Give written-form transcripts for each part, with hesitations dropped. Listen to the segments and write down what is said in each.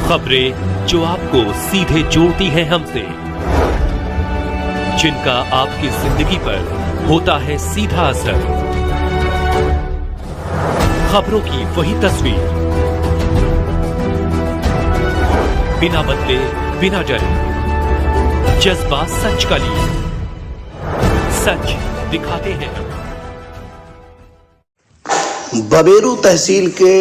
खबरें जो आपको सीधे जोड़ती हैं हमसे, जिनका आपकी जिंदगी पर होता है सीधा असर। खबरों की वही तस्वीर, बिना बदले बिना डरे, जज्बा सच का लिए, सच दिखाते हैं। बबेरू तहसील के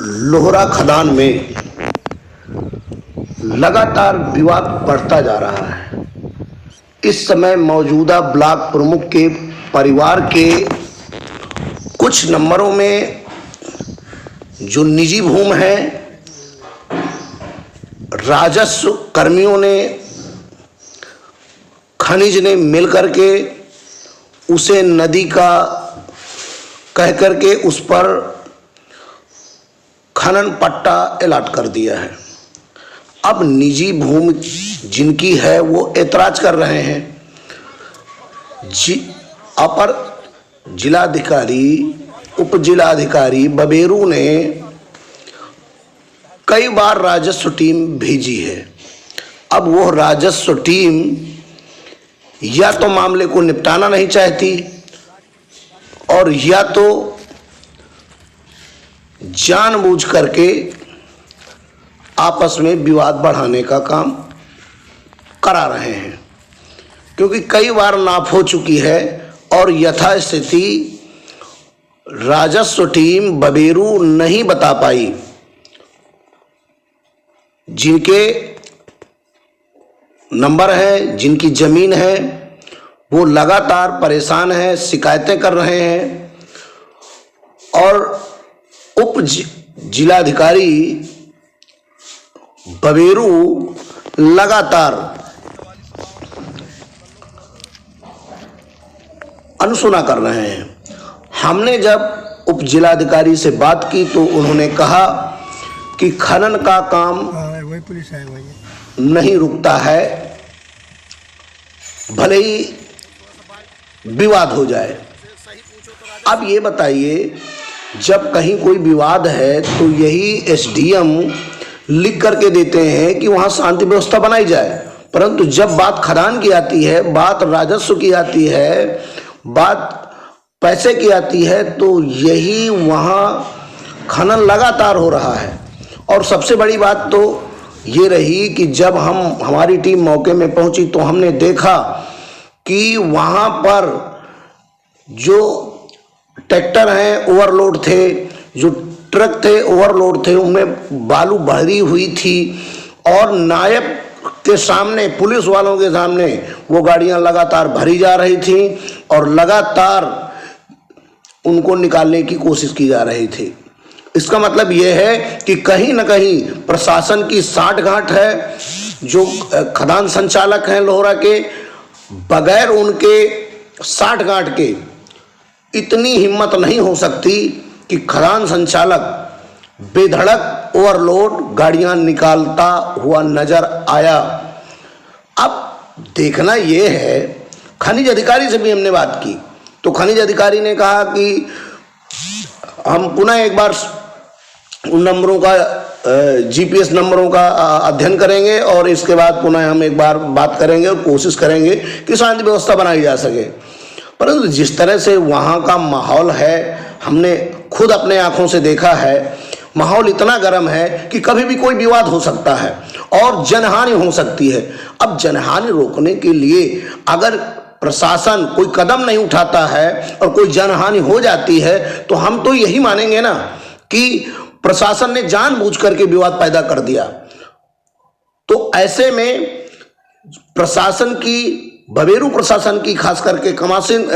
लोहरा खदान में लगातार विवाद बढ़ता जा रहा है। इस समय मौजूदा ब्लॉक प्रमुख के परिवार के कुछ नंबरों में जो निजी भूमि है, राजस्व कर्मियों ने, खनिज ने मिलकर के उसे नदी का कह करके उस पर खनन पट्टा अलॉट कर दिया है। अब निजी भूमि जिनकी है वो ऐतराज कर रहे हैं। अपर जिलाधिकारी, उप जिलाधिकारी बबेरू ने कई बार राजस्व टीम भेजी है। अब वो राजस्व टीम या तो मामले को निपटाना नहीं चाहती और या तो जानबूझ करके आपस में विवाद बढ़ाने का काम करा रहे हैं, क्योंकि कई बार नाफ हो चुकी है और यथास्थिति राजस्व टीम बबेरू नहीं बता पाई। जिनके नंबर है, जिनकी जमीन है, वो लगातार परेशान है, शिकायतें कर रहे हैं और उप जिलाधिकारी बबेरू लगातार अनसुना कर रहे हैं। हमने जब उप जिलाधिकारी से बात की तो उन्होंने कहा कि खनन का काम नहीं रुकता है, भले ही विवाद हो जाए। अब ये बताइए, जब कहीं कोई विवाद है तो यही एसडीएम लिख करके देते हैं कि वहाँ शांति व्यवस्था बनाई जाए, परंतु जब बात खदान की आती है, बात राजस्व की आती है, बात पैसे की आती है, तो यही वहाँ खनन लगातार हो रहा है। और सबसे बड़ी बात तो ये रही कि जब हमारी टीम मौके में पहुंची तो हमने देखा कि वहाँ पर जो ट्रैक्टर हैं ओवरलोड थे, जो ट्रक थे ओवरलोड थे, उनमें बालू भरी हुई थी और नायब के सामने, पुलिस वालों के सामने वो गाड़ियां लगातार भरी जा रही थी और लगातार उनको निकालने की कोशिश की जा रही थी। इसका मतलब ये है कि कहीं ना कहीं प्रशासन की साठगांठ है। जो खदान संचालक हैं लोहरा के, बगैर उनके साठगांठ के इतनी हिम्मत नहीं हो सकती कि खदान संचालक बेधड़क ओवरलोड गाड़ियां निकालता हुआ नजर आया। अब देखना यह है, खनिज अधिकारी से भी हमने बात की तो खनिज अधिकारी ने कहा कि हम पुनः एक बार उन नंबरों का, जीपीएस नंबरों का अध्ययन करेंगे और इसके बाद पुनः हम एक बार बात करेंगे और कोशिश करेंगे कि शांति व्यवस्था बनाई जा सके। परंतु जिस तरह से वहाँ का माहौल है, हमने खुद अपने आंखों से देखा है, माहौल इतना गर्म है कि कभी भी कोई विवाद हो सकता है और जनहानि हो सकती है। अब जनहानि रोकने के लिए अगर प्रशासन कोई कदम नहीं उठाता है और कोई जनहानि हो जाती है तो हम तो यही मानेंगे ना कि प्रशासन ने जानबूझ करके विवाद पैदा कर दिया। तो ऐसे में प्रशासन की, बबेरू प्रशासन की, खास करके कमासिन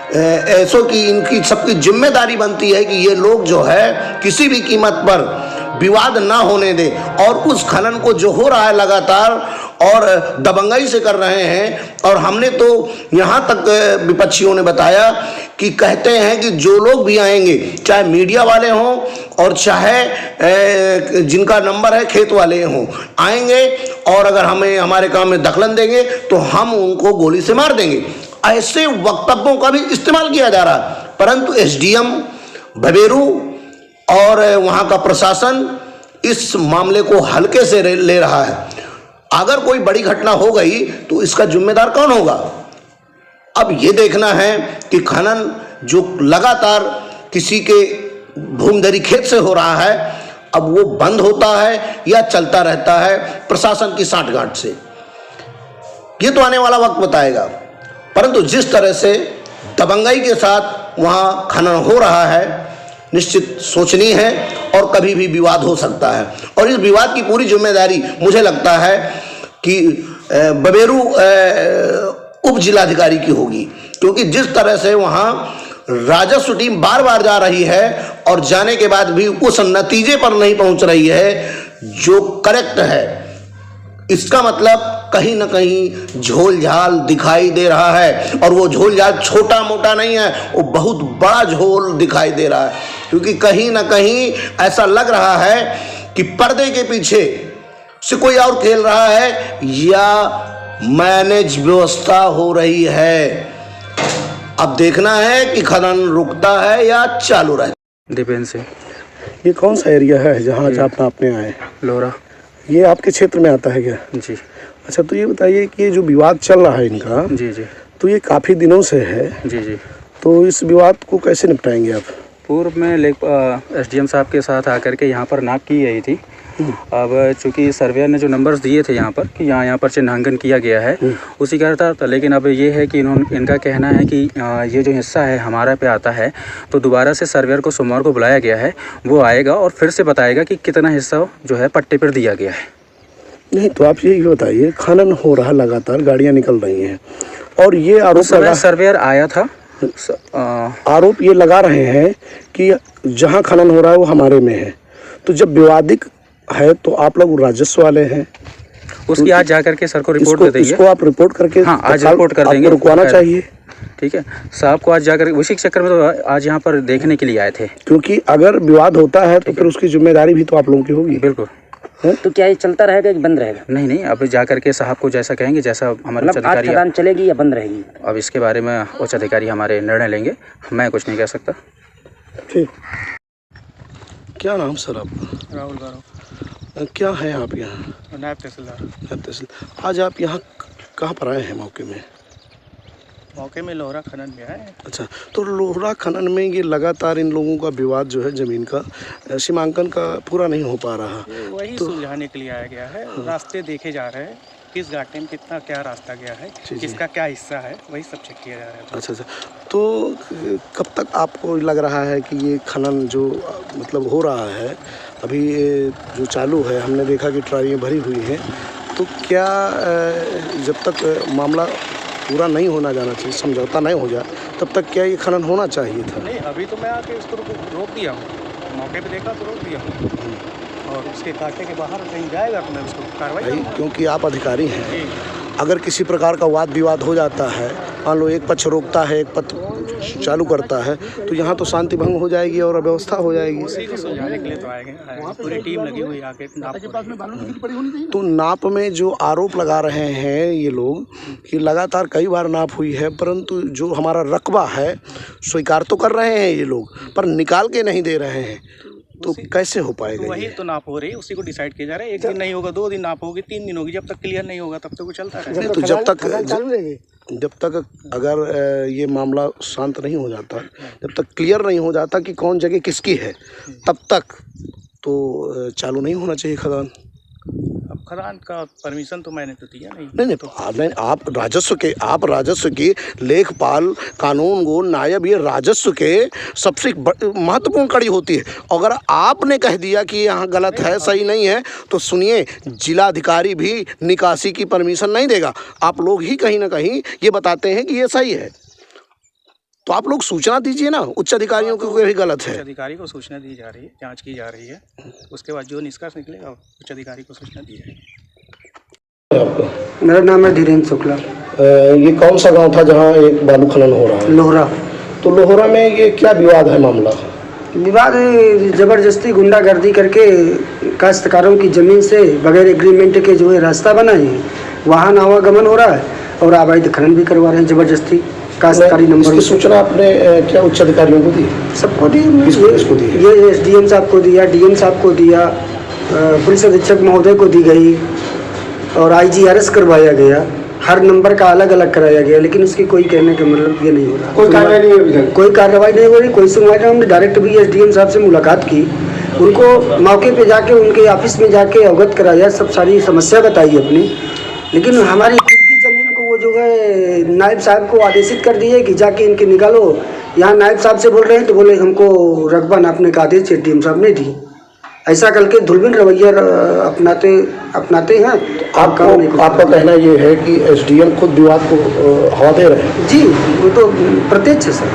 ऐसो की, इनकी सबकी जिम्मेदारी बनती है कि ये लोग जो है किसी भी कीमत पर विवाद ना होने दे और उस खनन को जो हो रहा है लगातार और दबंगाई से कर रहे हैं। और हमने तो यहाँ तक विपक्षियों ने बताया कि कहते हैं कि जो लोग भी आएंगे, चाहे मीडिया वाले हों और चाहे जिनका नंबर है खेत वाले हों, आएंगे और अगर हमें हमारे काम में दखल देंगे तो हम उनको गोली से मार देंगे। ऐसे वक्तव्यों का भी इस्तेमाल किया जा रहा है। परंतु एसडीएम बबेरू और वहाँ का प्रशासन इस मामले को हल्के से ले रहा है। अगर कोई बड़ी घटना हो गई तो इसका जिम्मेदार कौन होगा? अब ये देखना है कि खनन जो लगातार किसी के भूमधरी खेत से हो रहा है, अब वो बंद होता है या चलता रहता है प्रशासन की सांठगांठ से, ये तो आने वाला वक्त बताएगा। परंतु जिस तरह से दबंगाई के साथ वहाँ खनन हो रहा है, निश्चित सोचनीय है और कभी भी विवाद हो सकता है। और इस विवाद की पूरी जिम्मेदारी मुझे लगता है कि बबेरू उप जिलाधिकारी की होगी, क्योंकि जिस तरह से वहाँ राजस्व टीम बार बार जा रही है और जाने के बाद भी उस नतीजे पर नहीं पहुंच रही है जो करेक्ट है, इसका मतलब कहीं ना कहीं झोल झाल दिखाई दे रहा है। और वो झोल झाल छोटा मोटा नहीं है, वो बहुत बड़ा झोल दिखाई दे रहा है, क्योंकि कहीं ना कहीं ऐसा लग रहा है कि पर्दे के पीछे से कोई और खेल रहा है या मैनेज व्यवस्था हो रही है। अब देखना है कि खनन रुकता है या चालू रहता है। दीपेन से। ये कौन सा एरिया है जहाँ आप नापने आए? लोहरा। ये आपके क्षेत्र में आता है क्या? जी। अच्छा, तो ये बताइए कि ये जो विवाद चल रहा है इनका, जी जी, तो ये काफ़ी दिनों से है। जी जी। तो इस विवाद को कैसे निपटाएंगे आप? पूर्व में एसडीएम साहब के साथ आकर के यहाँ पर नाप की गई थी। अब चूंकि सर्वेयर ने जो नंबर्स दिए थे यहाँ पर कि यहाँ पर चिन्हांकन किया गया है, उसी का था। लेकिन अब ये है कि इनका कहना है कि ये जो हिस्सा है हमारा पे आता है, तो दोबारा से सर्वेयर को सोमवार को बुलाया गया है, वो आएगा और फिर से बताएगा कि कितना हिस्सा जो है पट्टे पर दिया गया है। नहीं तो आप ये बताइए, खनन हो रहा लगातार, गाड़ियाँ निकल रही हैं और ये आरोप लगा, सर्वेयर आया था, आरोप ये लगा रहे हैं कि जहाँ खनन हो रहा है वो हमारे में है। तो जब विवादित है तो आप लोग राजस्व वाले हैं, उसकी आज जाकर के सर को रिपोर्ट दे देंगे। इसको आप रिपोर्ट करके, हाँ आज रिपोर्ट कर देंगे, रुकवाना चाहिए। ठीक है साहब को आज जाकर, उसी चक्कर में तो आज यहाँ पर देखने के लिए आए थे, क्योंकि अगर विवाद होता है तो फिर उसकी जिम्मेदारी भी तो आप लोगों की होगी। बिल्कुल। तो क्या ये चलता रहेगा कि बंद रहेगा? नहीं नहीं, अब जाकर के साहब को जैसा कहेंगे, जैसा हमारे उच्च अधिकारी, खदान चलेगी या बंद रहेगी? अब इसके बारे में उच्च अधिकारी हमारे निर्णय लेंगे, मैं कुछ नहीं कह सकता। ठीक। क्या नाम सर आपका? राहुल गौरव। क्या है आप यहाँ? नायब तहसीलदार। नायब तहसीलदार। आज आप यहाँ कहाँ पर आए हैं मौके में? मौके में लोहरा खनन में आए। अच्छा, तो लोहरा खनन में ये लगातार इन लोगों का विवाद जो है ज़मीन का, सीमांकन का पूरा नहीं हो पा रहा, वही तो सुलझाने के लिए आया गया है। रास्ते देखे जा रहे हैं, किस घाटे में कितना क्या रास्ता गया है, किसका क्या हिस्सा है, वही सब चेक किया जा रहा है। अच्छा, तो कब तक आपको लग रहा है कि ये खनन जो मतलब हो रहा है अभी जो चालू है, हमने देखा कि ट्रालियाँ भरी हुई हैं, तो क्या जब तक मामला पूरा नहीं होना जाना चाहिए, समझौता नहीं हो जाए, तब तक क्या ये खनन होना चाहिए था? नहीं, अभी तो मैं आके उसको रोक दिया हूँ, मौके पे देखा तो रोक दिया हूँ, और उसके कांटे के बाहर कहीं जाएगा तो मैं उसको कार्रवाई, क्योंकि आप अधिकारी हैं, अगर किसी प्रकार का वाद विवाद हो जाता है, मान लो एक पक्ष रोकता है, एक पक्ष चालू करता है, तो यहाँ तो शांति भंग हो जाएगी और अव्यवस्था हो जाएगी। उसी को सुलझाने के लिए तो आएंगे, पूरी टीम लगी हुई आके नाप। तो नाप में जो आरोप लगा रहे हैं ये लोग कि लगातार कई बार नाप हुई है, परंतु जो हमारा रकबा है स्वीकार तो कर रहे हैं ये लोग, पर निकाल के नहीं दे रहे हैं, तो कैसे हो पाएगा? वही तो नाप हो रही है, उसी को डिसाइड किया जा रहा है। एक दिन नहीं होगा, 2 दिन नाप होगी, 3 दिन होगी, जब तक क्लियर नहीं होगा तब तक वो चलता रहेगा। तो जब तक अगर ये मामला शांत नहीं हो जाता, जब तक क्लियर नहीं हो जाता कि कौन जगह किसकी है, तब तक तो चालू नहीं होना चाहिए खदान। अब खदान का परमिशन तो मैंने तो दिया नहीं। नहीं तो आप राजस्व के लेखपाल, कानून गो, नायब, ये राजस्व के सबसे महत्वपूर्ण कड़ी होती है। अगर आपने कह दिया कि यहाँ गलत है, सही नहीं है, तो सुनिए, जिलाधिकारी भी निकासी की परमिशन नहीं देगा। आप लोग ही कहीं ना कहीं ये बताते हैं कि ये सही है, तो आप लोग सूचना दीजिए ना उच्च अधिकारियों को भी गलत है। उच्च अधिकारी को सूचना दी जा रही है, जांच की जा रही है, उसके बाद जो निष्कर्ष निकलेगा उच्च अधिकारी को सूचना दी जाएगी। आपका? मेरा नाम है धीरेन्द्र शुक्ला। ये कौन सा गांव था जहां एक बालू खनन हो रहा है? लोहरा। तो लोहरा में ये क्या विवाद है? मामला विवाद ज़बरदस्ती गुंडागर्दी करके काश्तकारों की ज़मीन से बगैर एग्रीमेंट के जो है रास्ता बनाए हैं, वाहन आवागमन हो रहा है और अवैध खनन भी करवा रहे हैं ज़बरदस्ती। काश्तकारी नंबर की सूचना आपने क्या उच्च अधिकारियों को दी? सबको दी। किसको दी? ये एसडीएम साहब को दिया, डीएम साहब को दिया, पुलिस अधीक्षक महोदय को दी गई और IGRS करवाया गया, हर नंबर का अलग अलग कराया गया, लेकिन उसकी कोई कहने का मतलब ये नहीं हो रहा। कोई कार्रवाई नहीं हुई, कोई कार्रवाई नहीं हो रही, कोई सुनवाई नहीं। हमने डायरेक्ट भी SDM साहब से मुलाकात की, उनको मौके पे जाके उनके ऑफिस में जाके अवगत कराया, सब सारी समस्या बताई अपनी, लेकिन हमारी खुद की ज़मीन को वो जो है नायब साहब को आदेशित कर दिए कि जाके इनके निकालो। यहाँ नायब साहब से बोल रहे हैं तो बोले हमको रकबा नापने का आदेश SDM साहब ने दी। ऐसा करके धुलमिल रवैया अपनाते हैं। आपका कहना ये है कि SDM खुद विवाद को हवा दे रहे हैं? जी, वो तो प्रत्यक्ष है सर।